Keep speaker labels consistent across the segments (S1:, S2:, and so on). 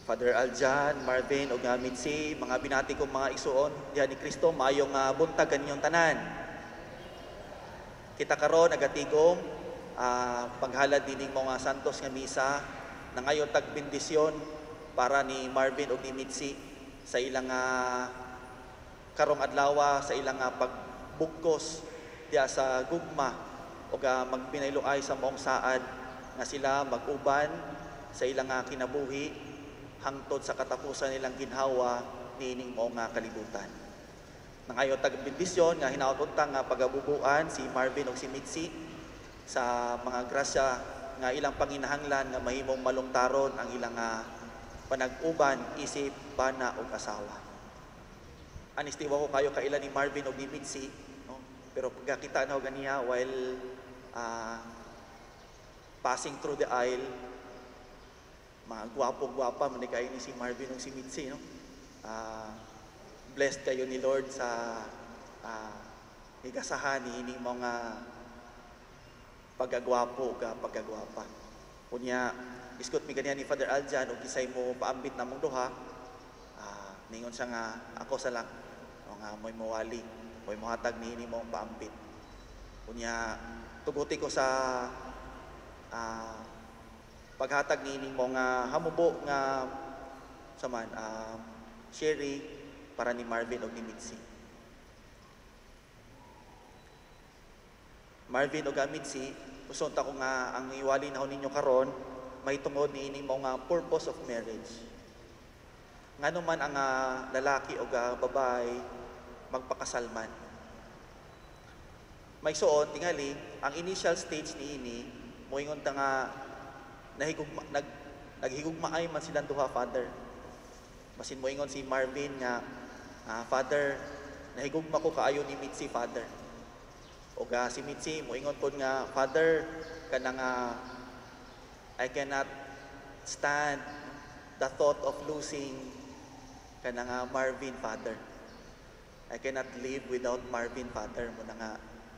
S1: Father Aljan, Marvin, ug Mitzi, mga binati kong mga igsuon diha ni Kristo, maayong buntag kaninyong tanan. Kita karon nagatigom paghalad dining mga santos nga misa na ngayon tagbendisyon para ni Marvin ug ni Mitzi sa ilang karong adlaw sa ilang pagbugkos diha sa gugma ug magpinayloay sa maong saad nga sila mag-uban sa ilang kinabuhi hangtod sa katapusan nilang ginhawa niining mao nga kalibutan. Nangayon tagbendisyon nga hinaot-untang nga pagabubuan si Marvin ug si Mitzi sa mga grasya nga ilang panginahanglan nga mahimong malungtaron ang ilang panag-uban, isip, bana ug asawa. Anistiwa ko kayo kailan ni Marvin ug ni Mitzi, no? Pero pagkakita na ganiya while passing through the aisle, mga gwapo-gwapa man kayo ni si Marvin ug si Mitzi, no? Blessed kayo ni Lord sa higasahan ni mga pagagwapo ug pagagwapa. Unya iskot mi kaniya ni Father Aljan ug kisay mo paambit namong duha, ningon siya nga ako sa lang nga mo'y mawali, mo'y mohatag ni mong paambit. Unya tuguti ko sa paghatag ni mo nga hamubo nga saman sherry para ni Marvin ug ni Mitzi. Marvin ug Mitzi, uson ta ko nga ang iwali na ninyo karon may tungod ni mo nga purpose of marriage. Ngano man ang lalaki o babae magpakasalman. May suon tingali ang initial stage ni moingon ta nga naghigugmaay man silang duha, Father. Masin moingon si Marvin nga Father, nahigugma ko kaayo ni Mitzi, Father. O si Mitzi moingon pod nga Father, kanang I cannot stand the thought of losing kanang Marvin, Father. I cannot live without Marvin, Father. Muna nga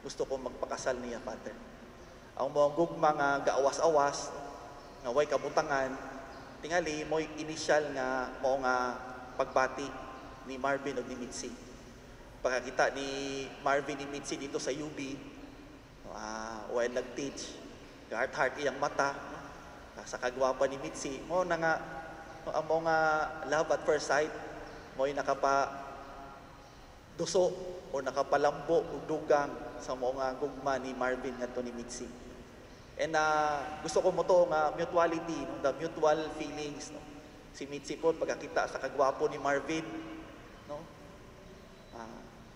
S1: gusto ko magpakasal niya, Father. Ang mga gugma nga gaawas-awas nga way kabutangan, tingali mo'y initial nga mo nga pagbati ni Marvin o ni Mitzi. Pagkakita ni Marvin ni Mitzi dito sa UB, while nag-teach, heart iyang mata, sa kagwapa ni Mitzi, mo na nga, ang mga love at first sight, mo'y duso o nakapalambo o dugang sa mga gugma ni Marvin nga to ni Mitzi. And gusto ko mo to nga mutuality, no? The mutual feelings, no? Si Mitzi po pagkakita sa kagwapo ni Marvin, no?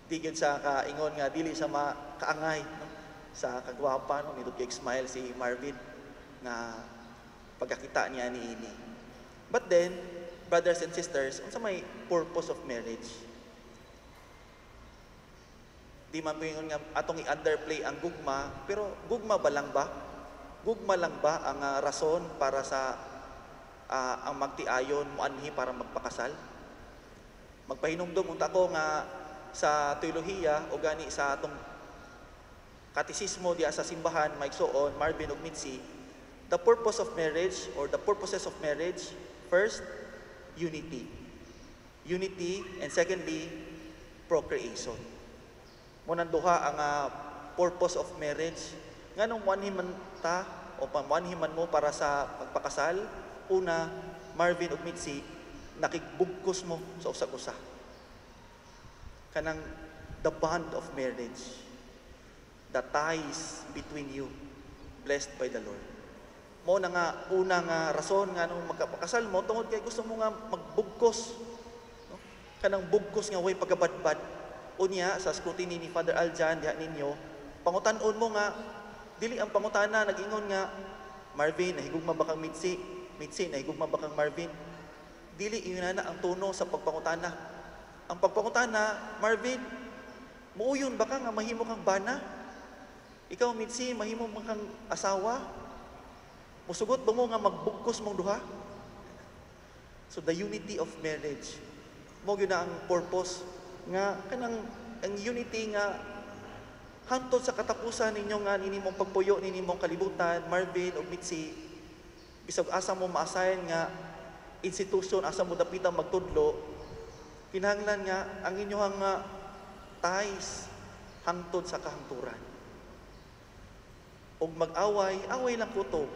S1: Di gyud sa kaingon nga dili sa makaangay, no? Sa kagwapa, no? Nito kay smile si Marvin nga pagkakita niya ni ini. But then, brothers and sisters, unsa may purpose of marriage? Di man pingon nga atong i-underplay ang gugma, pero gugma ba lang ba? Gugma lang ba ang rason para sa ang magtiayon moanhi para magpakasal? Magpahinumdom unta ko nga sa teolohiya o gani sa atong katisismo diya sa simbahan maigsuon Marvin ug Mitzi, the purpose of marriage or the purposes of marriage, first, unity. Unity, and secondly, procreation. Munang duha ang purpose of marriage. Nganong manhiman ta o pamanhiman mo para sa pagpakasal? Una, Marvin ug Mitzi, nakigbugkos mo sa usa-usa. Kanang the bond of marriage, the ties between you, blessed by the Lord. Mo na nga una nga rason nga nung magkapakasal mo tungod kay gusto mo nga magbugkos, no? Kanang bugkos nga way pagabadbad. Unya sa scrutiny ni Father Aljan diha ninyo, pangutan-on mo nga dili ang pangutana nag-ingon nga Marvin nahigugma ba kang Mitzi? Mitzi nahigugma ba kang Marvin? Dili iyon na ang tono sa pagpangutana. Ang pagpangutana, Marvin, muuyon ba ka nga mahimo kang bana? Ikaw Mitzi, mahimo man kang asawa? Musugot ba mo nga magbugkos mong duha? So the unity of marriage, mo gyud na ang purpose nga kanang ang unity nga hantod sa katapusan ninyo nga ninimong pagpuyo ninimong kalibutan, Marvin ug Mitzi, bisag asa mo maasayan nga institusyon asa mo dapitang magtudlo, kinahanglan nga ang inyong ties hangtod sa kahangturan. Og mag-away, away lang kutob.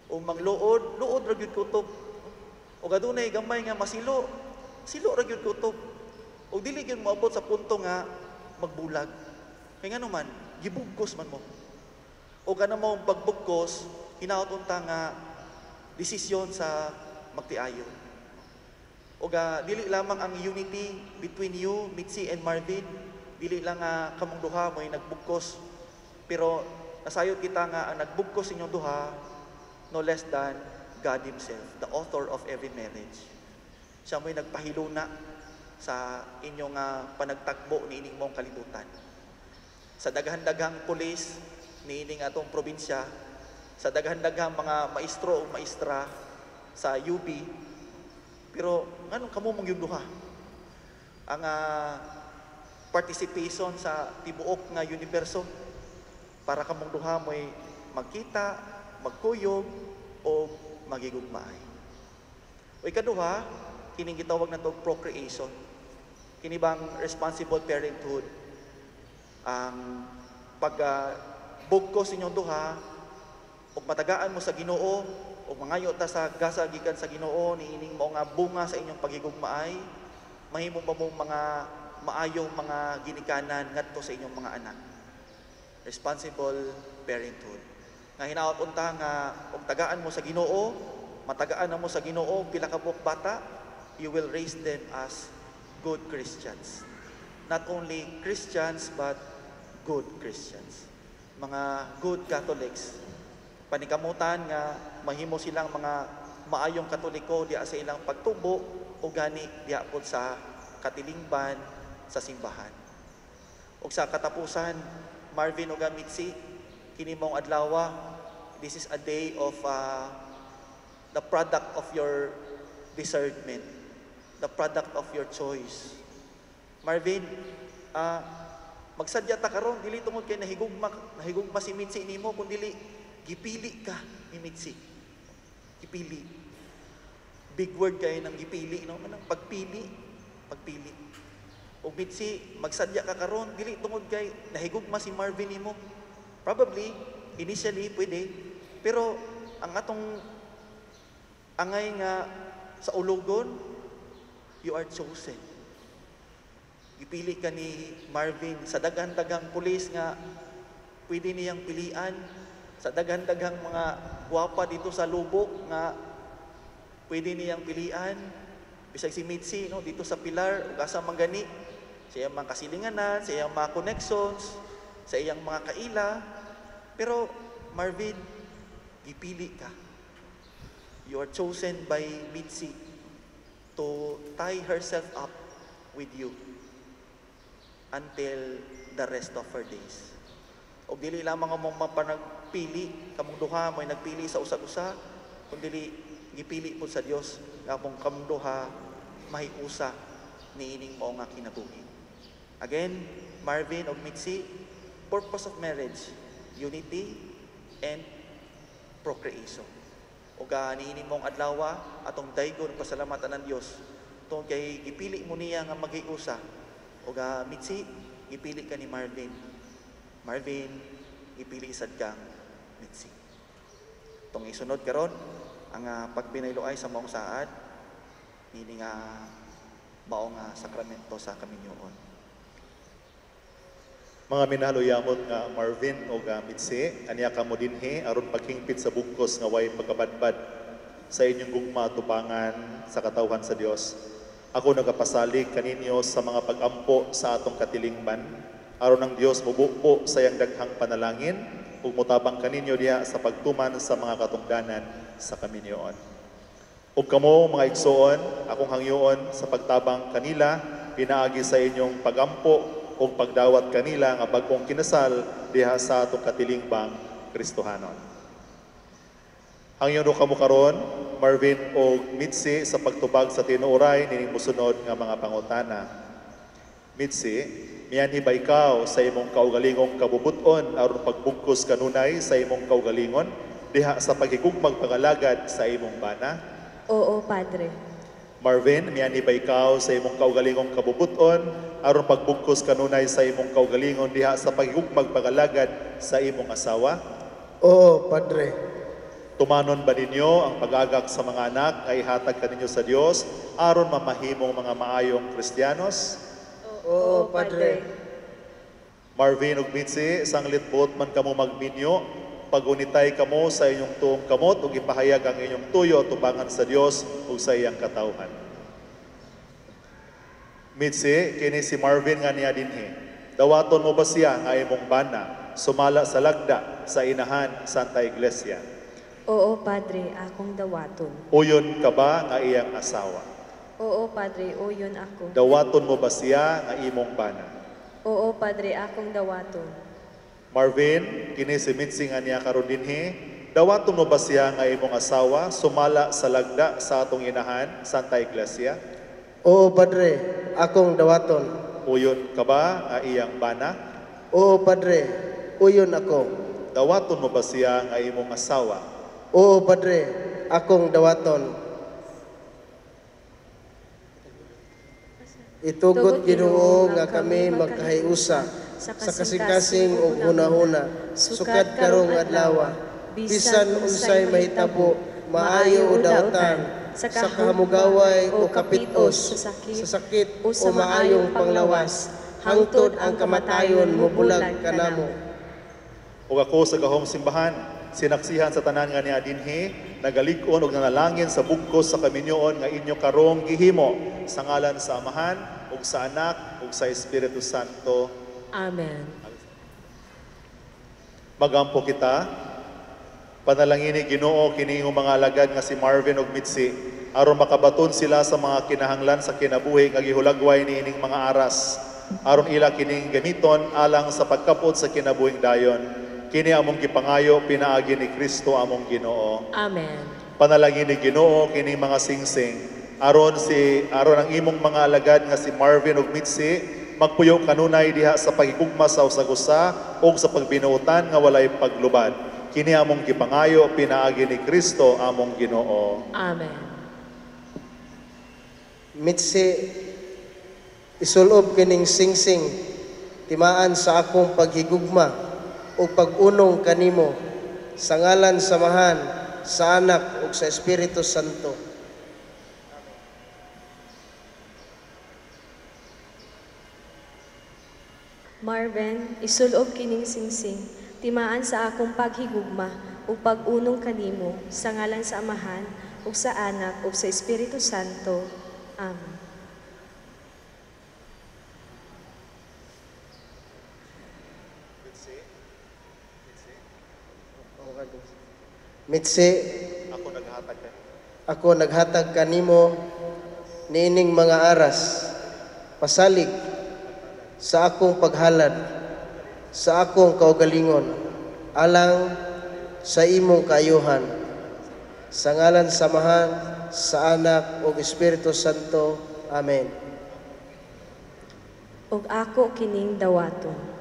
S1: Og magluod, luod ra gyud kutob. Og adunay gamay nga masilo, silo ra gyud kutob. Og dili gyud moabot sa punto nga magbulag. Kay ngano man, gibugkos man mo. Og ano mo pagbugkos, hinaot unta nga desisyon sa magtiayon. Og dili lamang ang unity between you, Mitzi and Marvin, dili lang kamong duha mo'y nagbugkos. Pero nasayod kita nga ang nagbugkos inyong duha, no less than God Himself, the author of every marriage. Siya mo'y nagpahiluna sa inyong panagtagbo ni ining mong kalibutan. Sa daghan-daghang pulis ni ining atong probinsya, sa daghan-daghang mga maestro o maestra sa UB, pero nganong kamo mong yung duha? Ang participation sa tibuok nga universo para kamong duha mo'y magkita, magkuyog, o magigugmaay. O ikaduha, kining gitawag na to procreation. Kini bang responsible parenthood? Ang pagbugkos inyong duha, o matagaan mo sa Ginoo, o mangayo ta sa gasa gikan sa Ginoo ni ining mao nga bunga sa inyong pagigugmaay, mahimo ba mong mga maayong mga ginikanan ngadto sa inyong mga anak. Responsible parenthood. Nga hinaot unta nga og tagaan mo sa Ginoo, matagaan na mo sa Ginoo pila ka buok bata, you will raise them as good Christians. Not only Christians but good Christians. Mga good Catholics. Panikamutan nga mahimo silang mga maayong Katoliko diya sa ilang pagtubo o gani diya po sa katilingban sa simbahan. O sa katapusan, Marvin o Mitzi, kini mong adlaw, this is a day of the product of your discernment, the product of your choice. Marvin, magsadya ta karon, dili tungod kay nahigugma si Mitzi nimo, kun dili gipili ka ni Mitzi. Gipili. Big word kayo ng gipili, no? Manang pagpili. O Mitzi, magsadya ka karon, dili tungod kay nahigugma si Marvin nimo. Probably, initially, pwede. Pero, ang atong angay nga sa ulugon, you are chosen. Gipili ka ni Marvin sa daghan-daghang pulis nga pwede niyang pilian, sa daghan-daghang mga gwapa dito sa lubok nga pwede niyang pilian. Bisag si Mitzi, no, dito sa Pilar, ug asa man gani, sa iyang mga kasilinganan, sa iyang mga connections, sa iyang mga kaila. Pero Marvin, gipili ka. You are chosen by Mitzi to tie herself up with you until the rest of her days. O dili lamang ang mga panagpili, kamong duha mo'y nagpili sa usag-usa, kundi gipili po sa Dios nga kamong duha mahiusa ni ining mao nga kinabuhi. Again, Marvin og Mitzi, purpose of marriage, unity and procreation. O niining mong adlaw atong daygon pasalamatan ng Dios tungod kay gipili mo niya nga maghiusa. O Mitzi, gipili ka ni Marvin. Marvin, ipili sad kang Mitzi. Itong isunod karon ang pagpinayloay sa maong saad, nini nga maong sakramento sa kaminyoon.
S2: Mga minaluyamot nga Marvin o Mitzi, aniya ka mo dinhi aron paghingpit sa bugkos nga way pagkabadbad sa inyong gugma tubangan sa katawhan sa Dios. Ako nagapasalig kaninyo sa mga pag-ampo sa atong katilingban, aron ang Dios mubuo sa iyang daghang panalangin ug mutabang kaninyo diha sa pagtuman sa mga katungdanan sa kaminyoon. Ug kamo mga igsoon, akong hangyoon sa pagtabang kanila pinaagi sa inyong pagampo ug pagdawat kanila nga bag-ong kinasal diha sa atong katilingbang Kristohanon. Hangyoon kamo karon, Marvin o Mitzi, sa pagtubag sa tinuoray nining mosunod nga mga pangutana. Mitzi, miyanhi ba ikaw sa imong kaugalingong kabubuton aron pagbugkos kanunay sa imong kaugalingon diha sa paghigugmang pangalagad sa imong bana?
S3: Oo, Padre.
S2: Marvin, miyani ba ikaw sa imong kaugalingong kabubuton aron pagbugkos kanunay sa imong kaugalingon diha sa paghigugmag pagalagad sa imong asawa?
S4: Oo, Padre.
S2: Tumanon ba ninyo ang pag-agak sa mga anak ay hatag kaninyo sa Dios aron mamahimong mga maayong Kristiyanos?
S4: Oo, Padre.
S2: Marvin ug Mitzi, sanglit bot man kamo magminyo, pagunitay kamo sa inyong tuong kamot ug ipahayag ang inyong tuyo tubangan sa Dios ug sa iyang katawhan. Mitzi, kini si Marvin nga niya dinhi. Dawaton mo ba siya nga imong bana, sumala sa lagda sa inahan Santa Iglesia?
S3: Oo, Padre, akong dawaton.
S2: Uyon ka ba nga iyang asawa?
S3: Oo, Padre, o yun ako.
S2: Dawaton mo ba siya nga imong bana?
S3: Oo, Padre, akong dawaton.
S2: Marvin, kini si Mitzi nga niya karon dinhi, dawaton mo ba siya nga imong asawa sumala sa lagda sa atong inahan Santa Iglesia?
S4: Oo, Padre. Akong dawaton.
S2: Uyon ka ba nga iyang bana?
S4: Oo, Padre. Uyon ako.
S2: Dawaton mo ba siya nga imong asawa?
S4: Oo, Padre. Akong dawaton. Itugot Ginoo nga kami magkahiusa sa kasing-kasing ug hunahuna sukad karong adlaw bisan unsay mahitabo maayo o daotan sa kahamugaway o kapitos sa sakit o maayong panglawas hangtod ang kamatayon mobulag kanamo.
S2: Ug ako sa gahom simbahan, sinaksihan sa tanan nga niya dinhi, nagalig-on ug nanalangin sa bugkos sa kaminyoon nga inyo karong gihimo sa ngalan sa Amahan ug sa Anak ug sa Espiritu Santo.
S3: Amen.
S2: Magampo kita, panalangini Ginoo kini imong mga alagad nga si Marvin ug Mitzi aron makabaton sila sa mga kinahanglan sa kinabuhi nga gihulagway niining mga aras aron ila kining gamiton alang sa pagkapot sa kinabuhing dayon. Kini among gipangayo pinaagi ni Kristo among Ginoo.
S3: Amen.
S2: Panalangin ni Ginoo kini mga singsing aron ang imong mga alagad nga si Marvin ug Mitzi magpuyo kanunay diha sa paghigugma sa usa-usa ug sa pagbinuotan nga walay paglubad. Kini among gipangayo pinaagi ni Kristo among Ginoo.
S3: Amen.
S4: Mitsi, isulob kining singsing timaan sa akong paghigugma o pag-unong kanimo sa ngalan sa Amahan, sa Anak ug sa Espiritu Santo.
S3: Marvin, isulob kining singsing, timaan sa akong paghigugma ug pag-unong kanimo sa ngalan sa Amahan ug sa Anak ug sa Espiritu Santo. Amen.
S4: Mitsi, ako naghatag kanimo niining mga aras, pasalig sa akong paghalad, sa akong kaugalingon, alang sa imong kaayuhan, sa ngalan sa Amahan, sa Anak ug Espiritu Santo. Amen.
S3: Ug ako kining dawaton.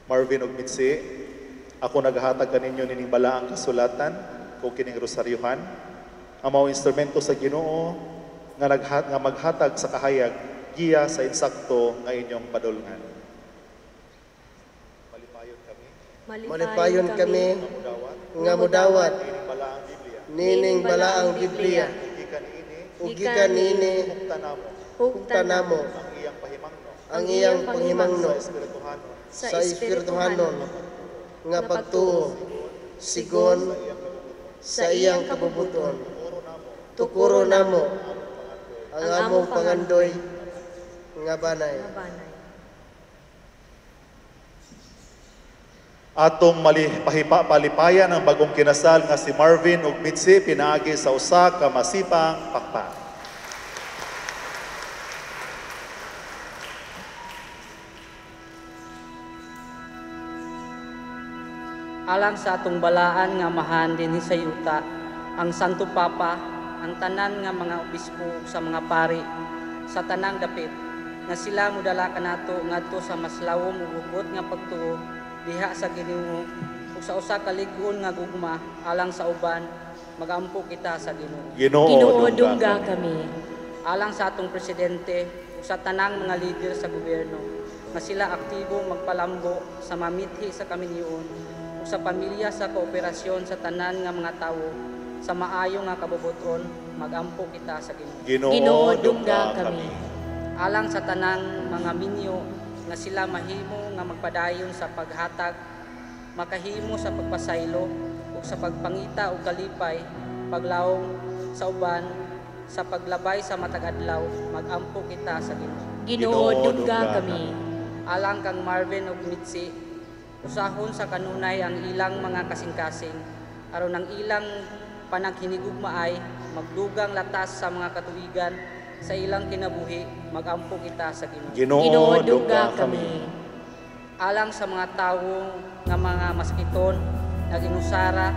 S2: Marvin ug Mitzi, ako naghatag kaninyo nining balaang kasulatan kung kining rosaryuhan, ang mga instrumento sa Ginoo nga maghatag sa kahayag giya sa insakto nga inyong padulngan.
S4: Malipayon kami nga mudawat
S2: Nining balaang Biblia,
S4: nining balaang Biblia,
S2: ug
S4: gikan niini hugta namo
S2: ang iyang pahimangno
S4: ang iyang panghimangno
S2: sa Espirituhanon
S4: sa Espirituhanon nga pagtuo sigon sa iyang kabubuton. Tukuro namo ang among pangandoy nga banay.
S2: Atong palipayan ang bagong kinasal nga si Marvin ug Mitzi pinaagi sa usa ka masipang pakpak.
S5: Alang sa atong balaan nga mahan dinhi sa yuta, ang Santo Papa, ang tanan nga mga obispo ug sa mga pari, sa tanang dapit nga sila mudala kanato ngadto sa mas lawom ug hugot nga pagtuo diha sa Ginoo ug sa usa ka lig-on nga gugma alang sa uban magampo kita sa Ginoo.
S3: Ginoo, dungga kami.
S5: Alang sa atong presidente ug sa tanang mga leader sa gobyerno nga sila aktibo magpalambo sa mamithi sa kaminyoon ug sa pamilya sa kooperasyon sa tanan nga mga tawo sa maayo nga kabubuton magampo kita sa Ginoo.
S3: Ginoo, dungga kami.
S5: Alang sa tanang mga minyo nga sila mahimo nga magpadayon sa paghatag, makahimo sa pagpasaylo ug sa pagpangita og kalipay, paglawom sa uban, sa paglabay sa matag adlaw, magampo kita sa Ginoo.
S3: Ginoo, dungga kami.
S5: Alang kang Marvin ug Mitzi, usahon sa kanunay ang ilang mga kasing-kasing aron ang ilang panaghinigugma ay magdugang latas sa mga katuigan sa ilang kinabuhi, magampo kita sa Ginoo.
S3: Ginoo, dungga kami.
S5: Alang sa mga tawo nga mga masakiton, naginusara,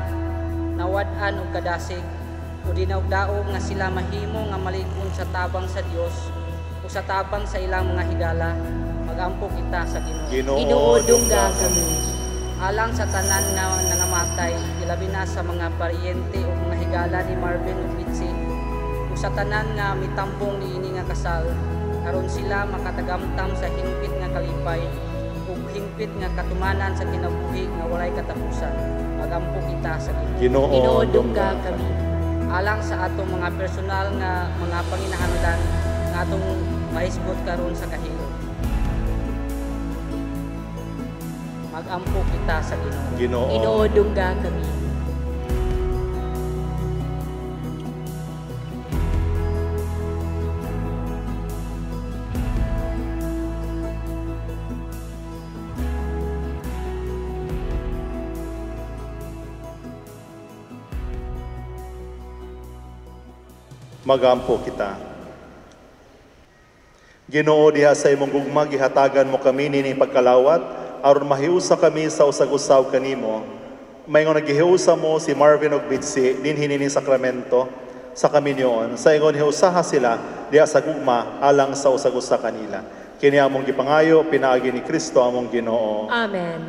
S5: nawad-an og kadasig, o dinawdaog nga sila mahimo nga malikon sa tabang sa Dios o sa tabang sa ilang mga higala, magampo kita sa Ginoo.
S3: Ginoo, dungga kami.
S5: Alang sa tanan nga nangamatay, ilabi na sa mga paryente o mga higala ni Marvin ug Mitzi, ug sa tanan nga mitambong niini nga kasal, aron sila makatagamtam sa hingpit nga kalipay ug hingpit nga katumanan sa kinabuhi nga walay katapusan, magampo kita sa Ginoo.
S3: Ginoo, dungga kami.
S5: Alang sa atong mga personal nga mga panginahanglan nga atong mahisgot karon sa kahilo, magampo kita sa Ginoo.
S3: Ginoo, dungga kami.
S2: Magampo kita. Ginoo, diha sa imong gugma gihatagan mo kami nini pagkalawat aron mahiusa kami sa usag-usaw kanimo. Mayngon nagihiusa mo si Marvin ug Mitzi dinhi nini sakramento sa kaminyoon. Sa ingon hiusaha sila diha sa gugma alang sa usag-usa kanila. Kini among gipangayo pinaagi ni Kristo among Ginoo.
S3: Amen.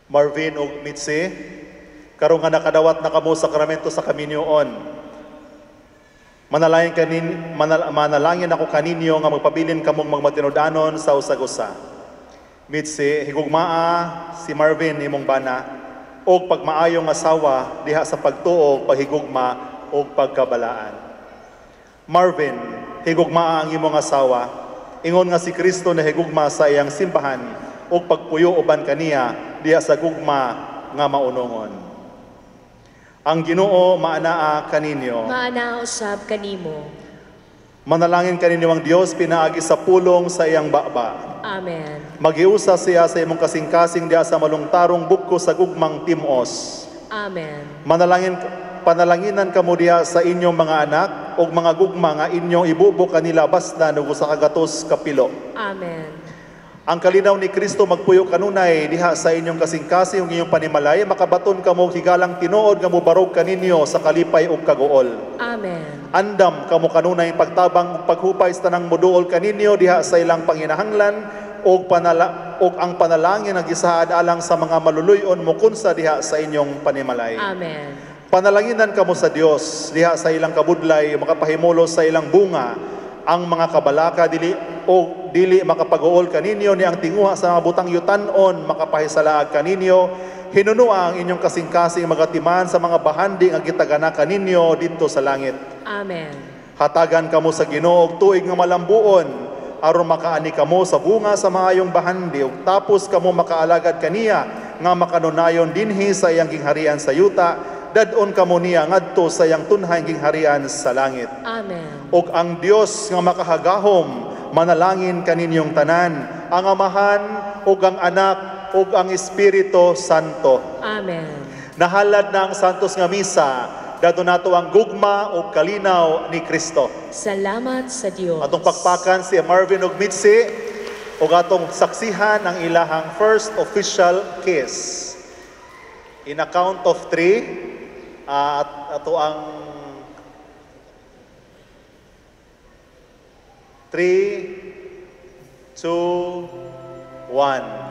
S2: Marvin ug Mitzi, karon nga nakadawat na kamo sakramento sa kaminyoon. Manalangin ako kaninyo nga magpabilin kamong magmatinud-anon sa usag-usa. Mitzi, higugmaa si Marvin imong bana og pagmaayong asawa diha sa pagtuo, paghigugma og pagkabalaan. Marvin, higugmaa ang imong asawa. Ingon nga si Kristo na higugma sa iyang simbahan og pagpuyo uban kaniya diha sa gugma nga maunongon. Ang Ginoo maanaa kaninyo.
S3: Maanaa usab kanimo.
S2: Manalangin kaninyo ang Dios pinaagi sa pulong sa iyang baba.
S3: Amen.
S2: Magiusa siya sa imong kasing-kasing diha sa malungtarong bugko sa gugmang timos.
S3: Amen.
S2: Panalanginan kamo diha sa inyong mga anak ug mga gugma nga inyong ibubo kanila basta ug sa kagatos kapilo.
S3: Amen.
S2: Ang kalinaw ni Kristo magpuyo kanunay diha sa inyong kasing-kasing ug inyong panimalay, makabaton kamo higalang tinuod nga mobarog kaninyo sa kalipay ug kaguol.
S3: Amen.
S2: Andam kamo kanunay pagtabang ug paghupay sa tanang moduol kaninyo diha sa ilang panginahanglan ug ang panalangin nga gisaad alang sa mga maluluyon mokunsa diha sa inyong panimalay.
S3: Amen.
S2: Panalanginan kamo sa Dios diha sa ilang kabudlay makapahimulos sa ilang bunga ang mga kabalaka dili makapaguol kaninyo ni ang tinguha sa mga butang yutan-on makapahisalaag kaninyo. Hinunua ang inyong kasing-kasing magatiman sa mga bahandi nga gitagana kaninyo dito sa langit.
S3: Amen.
S2: Hatagan kamo sa Ginoo og tuig nga malambuon aron makaani kamo sa bunga sa maayong bahandi ug tapos kamo makaalagad kaniya nga makanunayon dinhi sa iyang gingharian sa yuta, dadon kamo niya ngadto sa iyang tunhay gingharian sa langit.
S3: Amen.
S2: Og ang Dios nga makahagahom manalangin kaninyong tanan, ang Amahan ug ang Anak ug ang Espiritu Santo.
S3: Amen.
S2: Nahalad na ang santos nga misa, dato nato ang gugma ug kalinaw ni Kristo.
S3: Salamat sa Dios.
S2: Atong pakpakan si Marvin ug Mitzi ug atong saksihan ang ilahang first official kiss. In a count of 3, ato ang 3, 2, 1.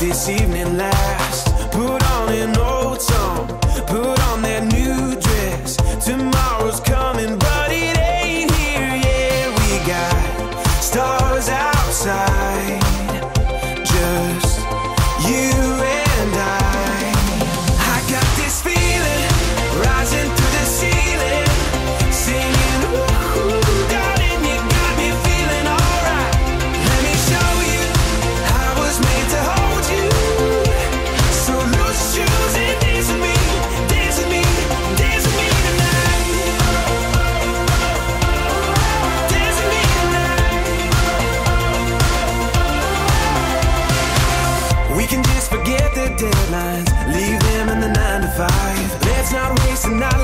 S6: This evening last. Put on an old song, put on that new dress. Tomorrow's coming, but it ain't here yet. We got stars outside, just you and I got this feeling rising through the ceiling, singing ooh, darling, you got me feeling alright. Let me show you I was made to hold you. So loose shoes and dance with me, dance with me, dance with me tonight. Dance with me tonight. We can just forget the deadlines, leave them in the 9 to 5. Let's not waste a night.